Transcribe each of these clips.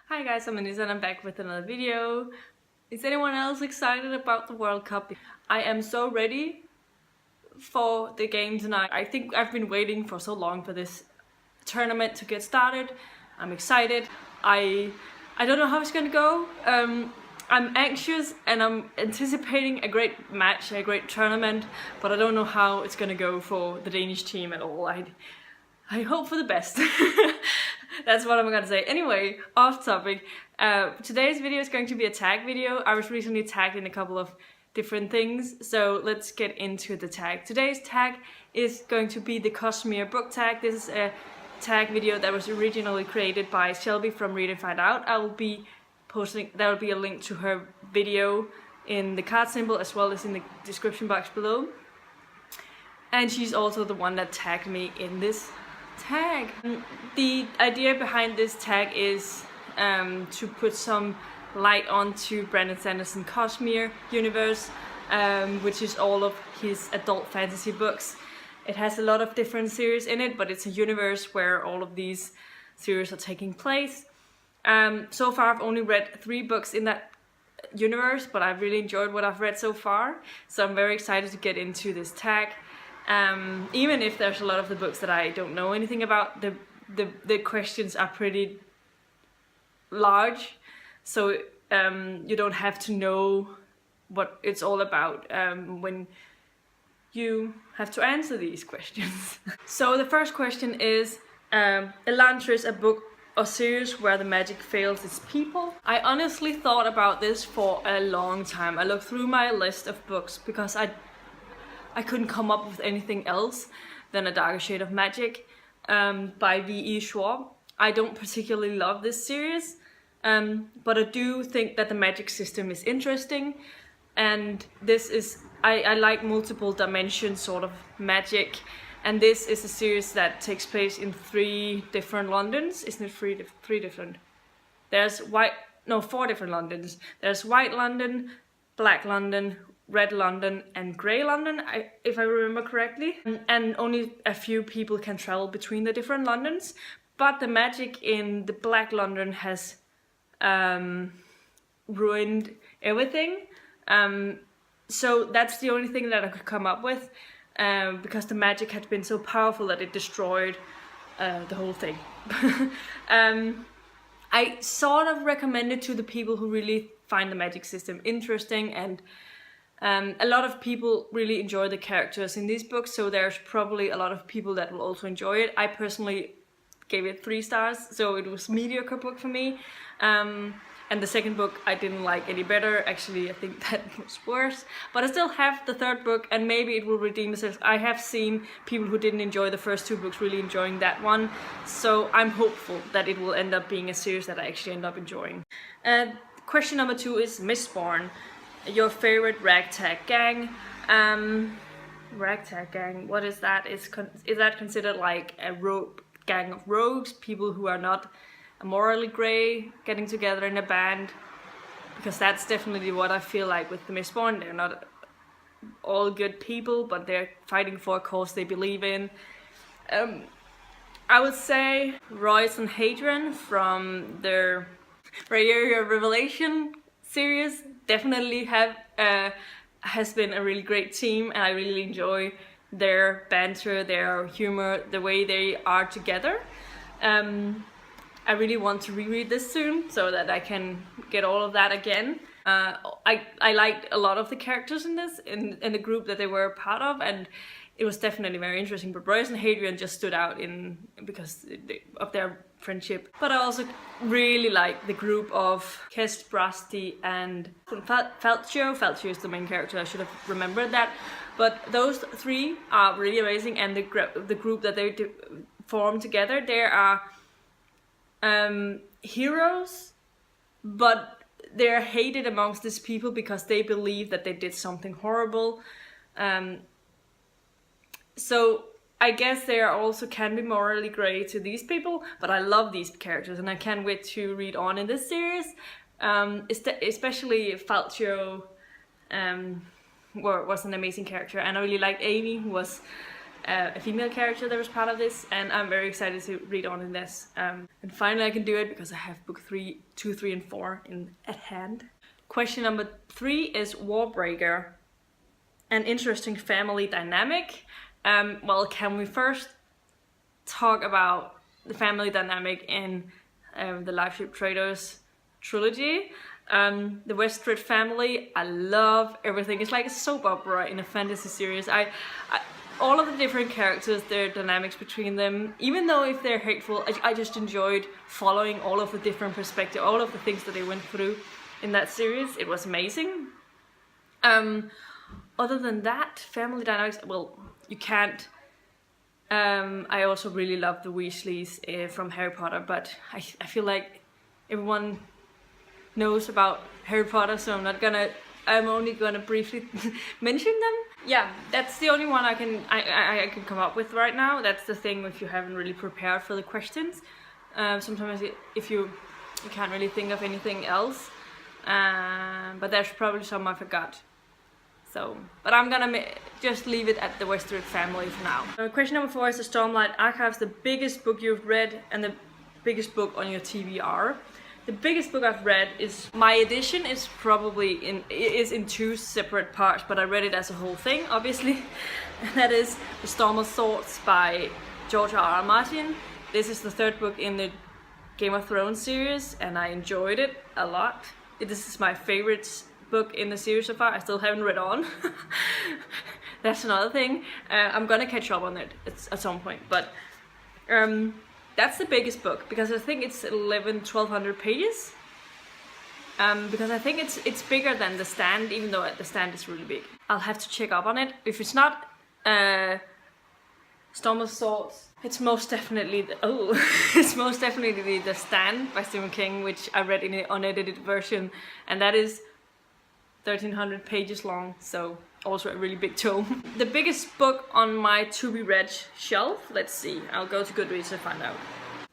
Hi guys, I'm Anissa and I'm back with another video. Is anyone else excited about the World Cup? I am so ready for the game tonight. I think I've been waiting for so long for this tournament to get started. I'm excited. I don't know how it's gonna go. I'm anxious and I'm anticipating a great match, a great tournament, but I don't know how it's gonna go for the Danish team at all. I hope for the best. That's what I'm gonna say. Anyway, off topic. Today's video is going to be a tag video. I was recently tagged in a couple of different things, so let's get into the tag. Today's tag is going to be the Cosmere Book Tag. This is a tag video that was originally created by Shelby from Read and Find Out. I will be posting, there will be a link to her video in the card symbol as well as in the description box below. And she's also the one that tagged me in this tag. The idea behind this tag is to put some light onto Brandon Sanderson's Cosmere universe, which is all of his adult fantasy books. It has a lot of different series in it, but it's a universe where all of these series are taking place. So far I've only read 3 books in that universe, but I've really enjoyed what I've read so far, so I'm very excited to get into this tag. Even if there's a lot of the books that I don't know anything about, the questions are pretty large, so you don't have to know what it's all about when you have to answer these questions. So the first question is, Elantris a book or series where the magic fails its people? I honestly thought about this for a long time. I looked through my list of books because I couldn't come up with anything else than A Darker Shade of Magic by V.E. Schwab. I don't particularly love this series, but I do think that the magic system is interesting, and this is, I like multiple dimension sort of magic, and this is a series that takes place in 3 different Londons. Isn't it 3 different? There's 4 different Londons. There's White London, Black London, Red London and Grey London, if I remember correctly. And only a few people can travel between the different Londons. But the magic in the Black London has ruined everything. So that's the only thing that I could come up with, because the magic had been so powerful that it destroyed the whole thing. I sort of recommend it to the people who really find the magic system interesting, and a lot of people really enjoy the characters in these books, so there's probably a lot of people that will also enjoy it. I personally gave it 3 stars, so it was a mediocre book for me. And the second book I didn't like any better. Actually, I think that was worse. But I still have the 3rd book, and maybe it will redeem itself. I have seen people who didn't enjoy the first 2 books really enjoying that one, so I'm hopeful that it will end up being a series that I actually end up enjoying. Question number 2 is Mistborn. Your favorite ragtag gang. Ragtag gang, what is that? Is that considered like a gang of rogues, people who are not morally grey, getting together in a band? Because that's definitely what I feel like with the Mistborn. They're not all good people, but they're fighting for a cause they believe in. I would say Royce and Hadrian from their Revelation series definitely has been a really great team, and I really enjoy their banter, their humor, the way they are together. I really want to reread this soon so that I can get all of that again. I liked a lot of the characters in this, in the group that they were a part of, and it was definitely very interesting. But Royce and Hadrian just stood out because of their friendship. But I also really like the group of Kest, Brasti and Feltio. Feltio is the main character, I should have remembered that. But those 3 are really amazing, and the group that they form together, they are heroes, but they're hated amongst these people because they believe that they did something horrible. So I guess they are also can be morally grey to these people, but I love these characters and I can't wait to read on in this series. Especially Falcio was an amazing character, and I really liked Amy, who was a female character that was part of this, and I'm very excited to read on in this. And finally I can do it because I have book 2, 3, and 4 at hand. Question number 3 is Warbreaker. An interesting family dynamic. Well, can we first talk about the family dynamic in the Liveship Traders trilogy? The Westrid family, I love everything. It's like a soap opera in a fantasy series. All of the different characters, their dynamics between them, even though if they're hateful, I just enjoyed following all of the different perspectives, all of the things that they went through in that series. It was amazing. Other than that, family dynamics, well, you can't. I also really love the Weasleys from Harry Potter, but I feel like everyone knows about Harry Potter, so I'm only gonna briefly mention them. Yeah, that's the only one I can come up with right now. That's the thing if you haven't really prepared for the questions. Sometimes if you can't really think of anything else, but there's probably some I forgot. So, but I'm gonna just leave it at the Westrid family for now. Question number 4 is the Stormlight Archive, the biggest book you've read and the biggest book on your TBR. The biggest book I've read is my edition is probably in 2 separate parts, but I read it as a whole thing, obviously. And that is The Storm of Swords by George R.R. Martin. This is the 3rd book in the Game of Thrones series, and I enjoyed it a lot. This is my favorite book in the series so far. I still haven't read on. That's another thing. I'm gonna catch up on it at some point, but that's the biggest book because I think it's 1,200 pages. Because I think it's bigger than The Stand, even though The Stand is really big. I'll have to check up on it. If it's not Storm of Swords, it's most definitely The Stand by Stephen King, which I read in an unedited version, and that is 1,300 pages long, so also a really big tome. The biggest book on my to-be-read shelf, let's see, I'll go to Goodreads to find out.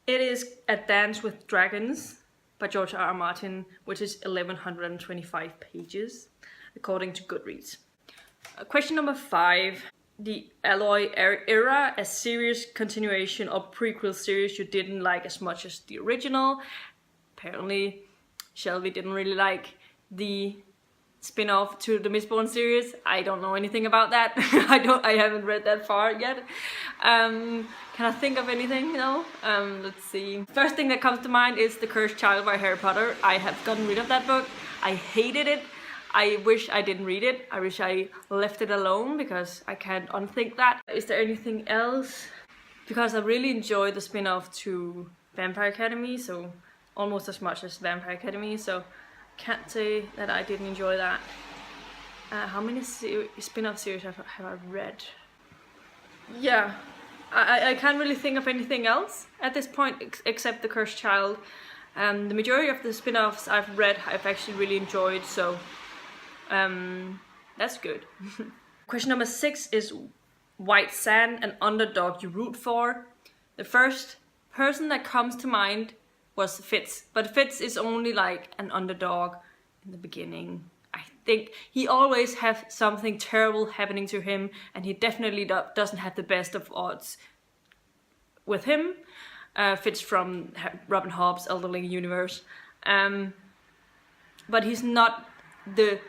It is A Dance with Dragons by George R.R. Martin, which is 1,125 pages, according to Goodreads. Question number 5. The Alloy Era, a series continuation or prequel series you didn't like as much as the original. Apparently, Shelby didn't really like the spin-off to the Mistborn series. I don't know anything about that. I haven't read that far yet. Can I think of anything? No? Let's see. First thing that comes to mind is The Cursed Child by Harry Potter. I have gotten rid of that book. I hated it. I wish I didn't read it. I wish I left it alone because I can't unthink that. Is there anything else? Because I really enjoyed the spin-off to Vampire Academy, so almost as much as Vampire Academy, so can't say that I didn't enjoy that. How many spin-off series have I read? Yeah, I can't really think of anything else at this point except The Cursed Child. The majority of the spin-offs I've read I've actually really enjoyed, so that's good. Question number 6 is White Sand, an underdog you root for. The first person that comes to mind was Fitz, but Fitz is only like an underdog in the beginning. I think he always has something terrible happening to him, and he definitely doesn't have the best of odds with him. Fitz from Robin Hobb's Elderling Universe, but he's not the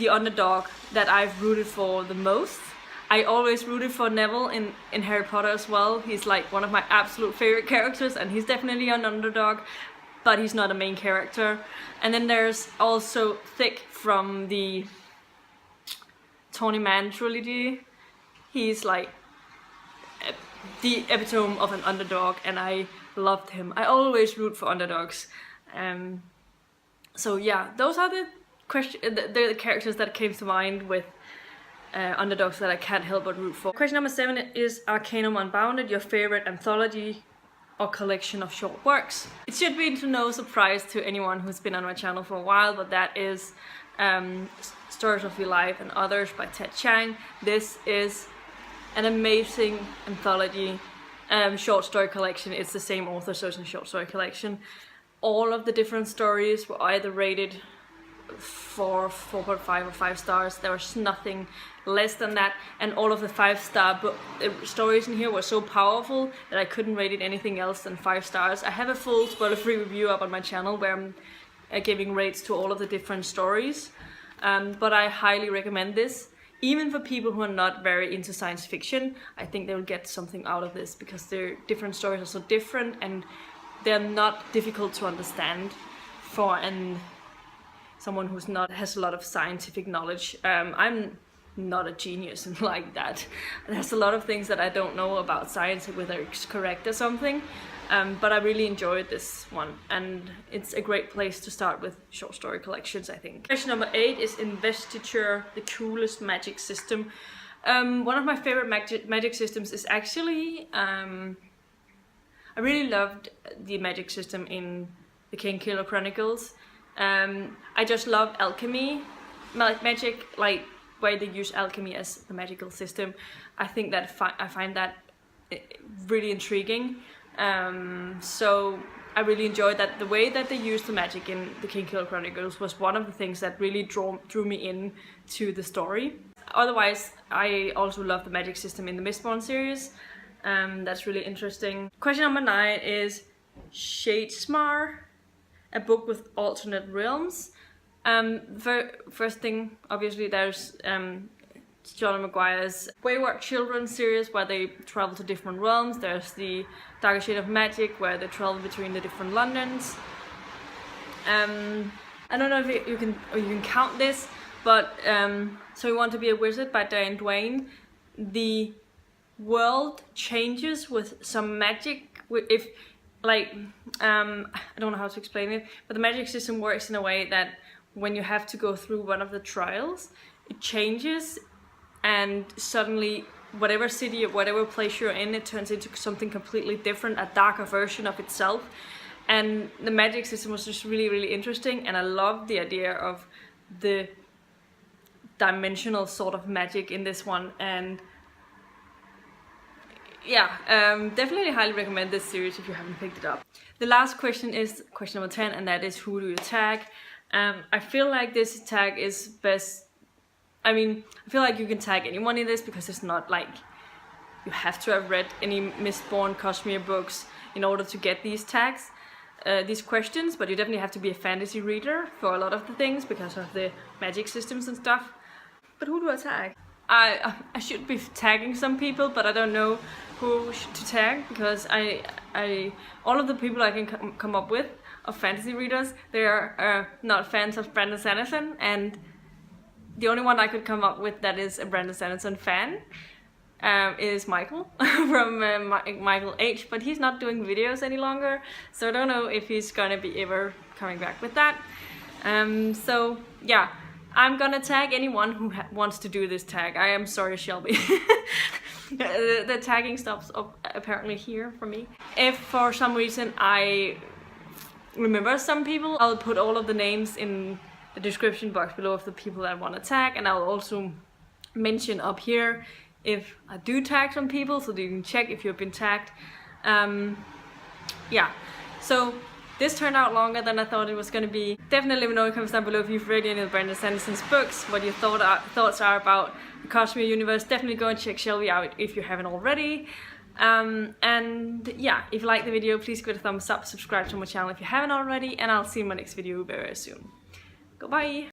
underdog that I've rooted for the most. I always rooted for Neville in Harry Potter as well. He's like one of my absolute favorite characters, and he's definitely an underdog, but he's not a main character. And then there's also Thick from the Tawny Man trilogy. He's like the epitome of an underdog, and I loved him. I always root for underdogs. So yeah, those are the characters that came to mind with underdogs that I can't help but root for. Question number 7 is Arcanum Unbounded, your favorite anthology or collection of short works. It should be to no surprise to anyone who's been on my channel for a while, but that is Stories of Your Life and Others by Ted Chiang. This is an amazing anthology short story collection. It's the same author, so it's a short story collection. All of the different stories were either rated 4.5 or 5 stars. There was nothing less than that, and all of the 5-star stories in here were so powerful that I couldn't rate it anything else than 5 stars. I have a full spoiler-free review up on my channel where I'm giving rates to all of the different stories, but I highly recommend this. Even for people who are not very into science fiction, I think they will get something out of this, because their different stories are so different and they're not difficult to understand for someone who's not has a lot of scientific knowledge. I'm not a genius like that. There's a lot of things that I don't know about science, whether it's correct or something. But I really enjoyed this one, and it's a great place to start with short story collections, I think. Question number 8 is Investiture, the coolest magic system. One of my favorite magic systems is actually, I really loved the magic system in the Kingkiller Chronicles. I just love alchemy, magic, like where they use alchemy as the magical system. I think that I find that really intriguing. So I really enjoyed that. The way that they used the magic in the Kingkiller Chronicles was one of the things that really drew me in to the story. Otherwise, I also love the magic system in the Mistborn series. That's really interesting. Question number 9 is Shadesmar, a book with alternate realms. First thing, obviously, there's John McGuire's Wayward Children series, where they travel to different realms. There's the Darker Shade of Magic, where they travel between the different Londons. I don't know if you can count this, but So You Want to Be a Wizard by Diane Duane. The world changes with some magic. If like I don't know how to explain it, but the magic system works in a way that when you have to go through one of the trials, it changes, and suddenly whatever city or whatever place you're in, it turns into something completely different, a darker version of itself. And the magic system was just really, really interesting, and I love the idea of the dimensional sort of magic in this one. And yeah, definitely highly recommend this series if you haven't picked it up. The last question is question number 10, and that is, who do you tag? I feel like this tag is best. I mean, I feel like you can tag anyone in this, because it's not like you have to have read any Mistborn Cosmere books in order to get these tags, these questions, but you definitely have to be a fantasy reader for a lot of the things because of the magic systems and stuff. But who do I tag? I should be tagging some people, but I don't know who to tag, because all of the people I can come up with of fantasy readers, they are not fans of Brandon Sanderson, and the only one I could come up with that is a Brandon Sanderson fan is Michael from Michael H, but he's not doing videos any longer, so I don't know if he's gonna be ever coming back with that. So yeah, I'm gonna tag anyone who wants to do this tag. I am sorry, Shelby. The tagging stops apparently here for me. If for some reason I remember some people, I'll put all of the names in the description box below of the people that I want to tag, and I'll also mention up here if I do tag some people, so that you can check if you've been tagged. Yeah, so this turned out longer than I thought it was going to be. Definitely let me know in the comments down below if you've read any of Brandon Sanderson's books, what your thoughts are about the Cosmere universe. Definitely go and check Shelby out if you haven't already. And yeah, if you like the video, please give it a thumbs up, subscribe to my channel if you haven't already, and I'll see you in my next video very soon. Goodbye!